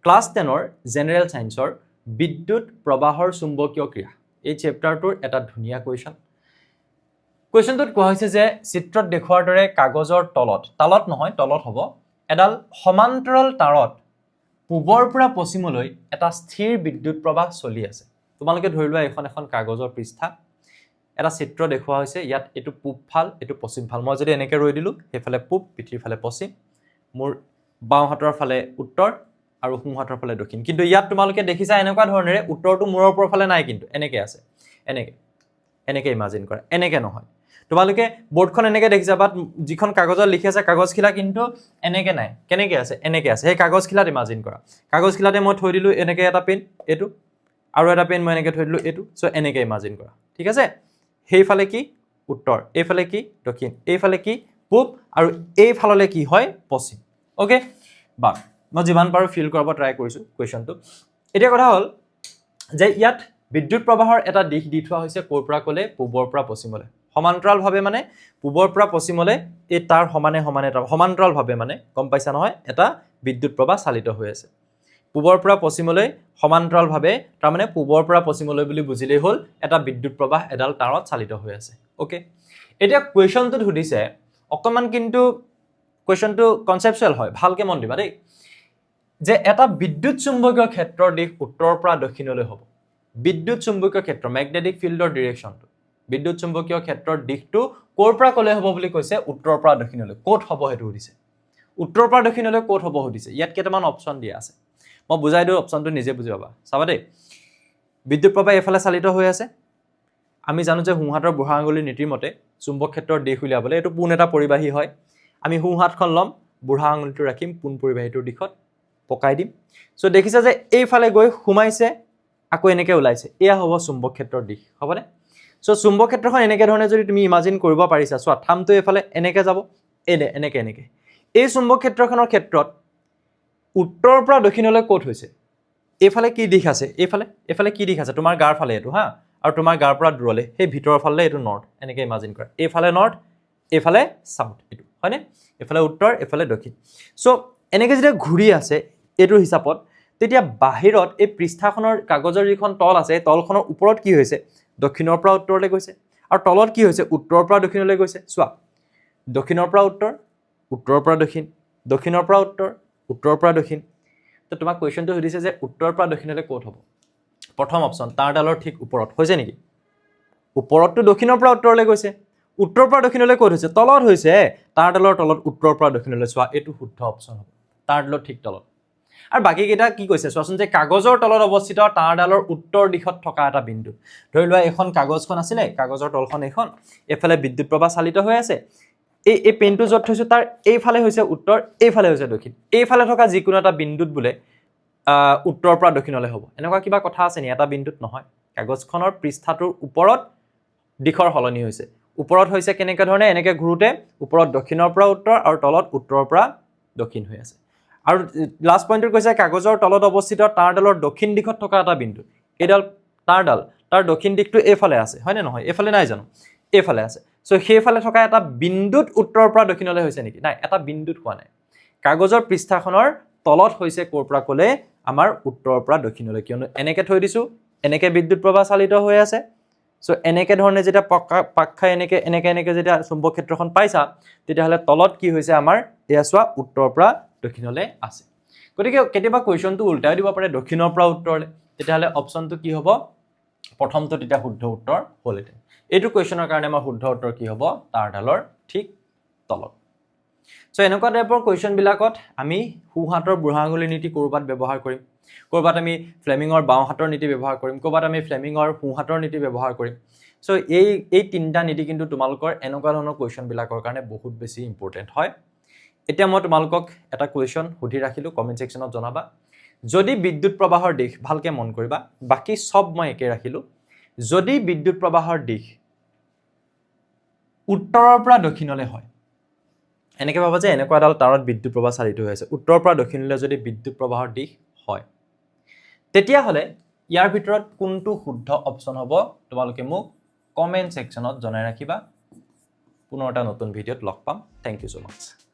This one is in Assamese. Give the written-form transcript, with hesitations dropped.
ক্লাছ 10ৰ জেনেৰেল সায়েন্সৰ বিদ্যুৎ প্ৰবাহৰ চুম্বকীয় ক্ৰিয়া এই চেপ্টাৰটোৰ এটা ধুনীয়া কুৱেশ্যন কুৱেশ্যনটোত কোৱা হৈছে যে চিত্ৰত দেখুৱাৰ দৰে কাগজৰ তলত নহয় তলত হ'ব এডাল সমান্তৰাল তাৰত পূবৰ পৰা পশ্চিমলৈ এটা স্থিৰ বিদ্যুৎ প্ৰবাহ চলি আছে তোমালোকে ধৰি লোৱা এখন কাগজৰ পৃষ্ঠা এটা চিত্ৰ দেখুৱা হৈছে ইয়াত এটো পূব ফাল এটো পশ্চিম ফাল মই যদি এনেকৈ ৰৈ দিলো হেফালে পূব পিঠিৰ ফালে পশ্চিম মোৰ বাওঁ হাতৰ ফালে উত্তৰ আৰু সোঁ হাতৰ ফালে দক্ষিণ কিন্তু ইয়াত তোমালোকে দেখিছা এনেকুৱা ধৰণেৰে উত্তৰটো মূৰৰ ওপৰ ফালে নাই কিন্তু এনেকৈ আছে এনেকৈ ইমাজিন কৰা এনেকৈ নহয় তোমালোকে বোৰ্ডখন এনেকৈ দেখিছা বাট যিখন কাগজত লিখি আছে কাগজখিলা কিন্তু এনেকৈ নাই কেনেকৈ আছে এনেকৈ আছে সেই কাগজখিলাত ইমাজিন কৰা কাগজখিলাতে মই থৈ দিলো এনেকৈ এটা পেন এটো আৰু এটা পেন মই এনেকৈ থৈ দিলো এটো সো এনেকৈ ইমাজিন কৰা ঠিক আছে সেইফালে কি উত্তৰ এইফালে কি দক্ষিণ এইফালে কি পূব আৰু এইফাললে কি হয় পশ্চিম ওকে বা মই যিমান পাৰো ফিল কৰাব ট্ৰাই কৰিছো কোৱেশ্যনটো এতিয়া কথা হ'ল যে ইয়াত বিদ্যুৎ প্ৰবাহৰ এটা দিশ দি থোৱা হৈছে কোৰ পৰা কলে পূবৰ পৰা পশ্চিমলৈ সমান্তৰাল ভাবে মানে পূবৰ পৰা পশ্চিমলৈ এই তাৰ সমান্তৰাল ভাবে মানে গম পাইছা নহয় এটা বিদ্যুৎ প্ৰবাহ চালিত হৈ আছে পূবৰ পৰা পশ্চিমলৈ সমান্তৰাল ভাবে তাৰ মানে পূবৰ পৰা পশ্চিমলৈ বুলি বুজিলেই হ'ল এটা বিদ্যুৎ প্ৰবাহ এডাল তাৰত চালিত হৈ আছে ওকে এতিয়া কোৱেশ্যনটোত সুধিছে অকমান কিন্তু কোৱেশ্যনটো কনসেপচুৱেল হয় ভালকে মন দিবা দেই যে এটা বিদ্যুৎ চুম্বকীয় ক্ষেত্ৰৰ দিশ উত্তৰৰ পৰা দক্ষিণলৈ হ'ব বিদ্যুৎ চুম্বকীয় ক্ষেত্ৰ ম্যাগনেটিক ফিল্ডৰ ডিৰেকচনটো বিদ্যুৎ চুম্বকীয় ক্ষেত্ৰৰ দিশটো কোৰ পৰা কলে হ'ব বুলি কৈছে উত্তৰৰ পৰা দক্ষিণলৈ ক'ত হ'ব হেতু সুধিছে উত্তৰৰ পৰা দক্ষিণলৈ ক'ত হ'ব সুধিছে ইয়াত কেইটামান অপচন দিয়া আছে মই বুজাই দিও অপচনটো নিজে বুজি পাবা চাবা দেই বিদ্যুৎ প্ৰবাহ এফালে চালিত হৈ আছে আমি জানো যে সোঁহাতৰ বুঢ়া আঙুলিৰ নীতিৰ মতে চুম্বক ক্ষেত্ৰৰ দিশ উলিয়াবলৈ এটো পোন এটা পৰিবাহী হয় আমি সোঁহাতখন লম বুঢ়া আঙুলিটো ৰাখিম পোন পৰিবাহীটোৰ দিশত পকাই দিম সো দেখিছা যে এইফালে গৈ সোমাইছে আকৌ এনেকৈ ওলাইছে এয়া হ'ব চুম্বক ক্ষেত্ৰৰ দিশ হ'বনে সো চুম্বক ক্ষেত্ৰখন এনেকৈ ধৰণে যদি তুমি ইমাজিন কৰিব পাৰিছা সো থামটো এইফালে এনেকৈ যাব এনেকৈ এই চুম্বক ক্ষেত্ৰখনৰ ক্ষেত্ৰত উত্তৰৰ পৰা দক্ষিণলৈ ক'ত হৈছে এইফালে কি দিশ আছে এইফালে কি দিশ আছে তোমাৰ গাৰ ফালে এটো হা আৰু তোমাৰ গাৰ পৰা দূৰলে সেই ভিতৰৰ ফালে এটো নৰ্থ এনেকৈ ইমাজিন কৰা এইফালে নৰ্থ এইফালে সাউথ এটো হয়নে এইফালে উত্তৰ এইফালে দক্ষিণ সো এনেকৈ যেতিয়া ঘূৰি আছে এটো হিচাপত তেতিয়া বাহিৰত এই পৃষ্ঠাখনৰ কাগজৰ যিখন তল আছে তলখনৰ ওপৰত কি হৈছে দক্ষিণৰ পৰা উত্তৰলৈ গৈছে আৰু তলত কি হৈছে উত্তৰৰ পৰা দক্ষিণলৈ গৈছে চোৱা দক্ষিণৰ পৰা উত্তৰ উত্তৰৰ পৰা দক্ষিণ দক্ষিণৰ পৰা উত্তৰ উত্তৰৰ পৰা দক্ষিণ তো তোমাক কোৱেশ্যনটো সুধিছে যে উত্তৰৰ পৰা দক্ষিণলৈ ক'ত হ'ব প্ৰথম অপচন তাঁৰডালৰ ঠিক ওপৰত হৈছে নেকি ওপৰতটো দক্ষিণৰ পৰা উত্তৰলৈ গৈছে উত্তৰৰ পৰা দক্ষিণলৈ ক'ত হৈছে তলত হৈছে তাঁৰডালৰ তলত উত্তৰৰ পৰা দক্ষিণলৈ চোৱা এইটো শুদ্ধ অপচন হ'ব তাঁৰডালৰ ঠিক তলত আৰু বাকি কেইটা কি কৈছে চোৱাচোন যে কাগজৰ তলত অৱস্থিত তাঁৰডালৰ উত্তৰ দিশত থকা এটা বিন্দু ধৰি লোৱা এখন কাগজখন আছিলে কাগজৰ তলখন এখন এফালে বিদ্যুৎ প্ৰবাহ চালিত হৈ আছে এই পেনটো য'ত থৈছো তাৰ এইফালে হৈছে উত্তৰ এইফালে হৈছে দক্ষিণ এইফালে থকা যিকোনো এটা বিন্দুত বোলে উত্তৰৰ পৰা দক্ষিণলৈ হ'ব এনেকুৱা কিবা কথা আছে নি এটা বিন্দুত নহয় কাগজখনৰ পৃষ্ঠাটোৰ ওপৰত দিশৰ সলনি হৈছে ওপৰত হৈছে কেনেকৈ ধৰণে এনেকৈ ঘূৰোতে ওপৰত দক্ষিণৰ পৰা উত্তৰ আৰু তলত উত্তৰৰ পৰা দক্ষিণ হৈ আছে আৰু লাষ্ট পইণ্টত কৈছে কাগজৰ তলত অৱস্থিত তাঁৰডালৰ দক্ষিণ দিশত থকা এটা বিন্দু এইডাল তাঁৰডাল তাৰ দক্ষিণ দিশটো এইফালে আছে হয়নে নহয় এইফালে নাই জানো এইফালে আছে সো সেইফালে থকা এটা বিন্দুত উত্তৰৰ পৰা দক্ষিণলৈ হৈছে নেকি নাই এটা বিন্দুত হোৱা নাই কাগজৰ পৃষ্ঠাখনৰ তলত হৈছে কোৰ পৰা কলে আমাৰ উত্তৰৰ পৰা দক্ষিণলৈ কিয়নো এনেকৈ থৈ দিছো এনেকৈ বিদ্যুৎ প্ৰবাহ চালিত হৈ আছে সো এনেকৈ ধৰণে যেতিয়া পাকখাই এনেকৈ যেতিয়া চুম্বক ক্ষেত্ৰখন পাইছা তেতিয়াহ'লে তলত কি হৈছে আমাৰ এয়া চোৱা উত্তৰৰ পৰা দক্ষিণলৈ আছে গতিকে কেতিয়াবা কোৱেশ্যনটো উল্টাই দিব পাৰে দক্ষিণৰ পৰা উত্তৰলৈ তেতিয়াহ'লে অপচনটো কি হ'ব প্ৰথমটো তেতিয়া শুদ্ধ উত্তৰ হ'লহেঁতেন এইটো কোৱেশ্যনৰ কাৰণে আমাৰ শুদ্ধ উত্তৰ কি হ'ব তাঁৰডালৰ ঠিক তলত সো এনেকুৱা টাইপৰ কোৱেশ্যনবিলাকত আমি সোঁহাতৰ বুঢ়া আঙুলিৰ নীতি ক'ৰবাত ব্যৱহাৰ কৰিম ক'ৰবাত আমি ফ্লেমিঙৰ বাওঁ হাতৰ নীতি ব্যৱহাৰ কৰিম ক'ৰবাত আমি ফ্লেমিঙৰ সোঁ হাতৰ নীতি ব্যৱহাৰ কৰিম সো এই তিনিটা নীতি কিন্তু তোমালোকৰ এনেকুৱা ধৰণৰ কোৱেশ্যনবিলাকৰ কাৰণে বহুত বেছি ইম্পৰ্টেণ্ট হয় এতিয়া মই তোমালোকক এটা কুৱেশ্যন সুধি ৰাখিলো কমেন্ট সেকশনত জনাবা যদি বিদ্যুৎ প্ৰবাহৰ দিশ ভালকে মন কৰিবা বাকি সব মই একে ৰাখিলো যদি বিদ্যুৎ প্ৰবাহৰ দিশ উত্তৰৰ পৰা দক্ষিণলৈ হয় এনেকৈ ভাবা যে এনেকুৱা এডাল তাৰত বিদ্যুৎ প্ৰবাহ চালিত হৈ আছে উত্তৰৰ পৰা দক্ষিণলৈ যদি বিদ্যুৎ প্ৰবাহৰ দিশ হয় তেতিয়াহ'লে ইয়াৰ ভিতৰত কোনটো শুদ্ধ অপচন হ'ব তোমালোকে মোক কমেন্ট সেকশনত জনাই ৰাখিবা পুনৰ এটা নতুন ভিডিঅ'ত লগ পাম থ্যাংক ইউ সো মাচ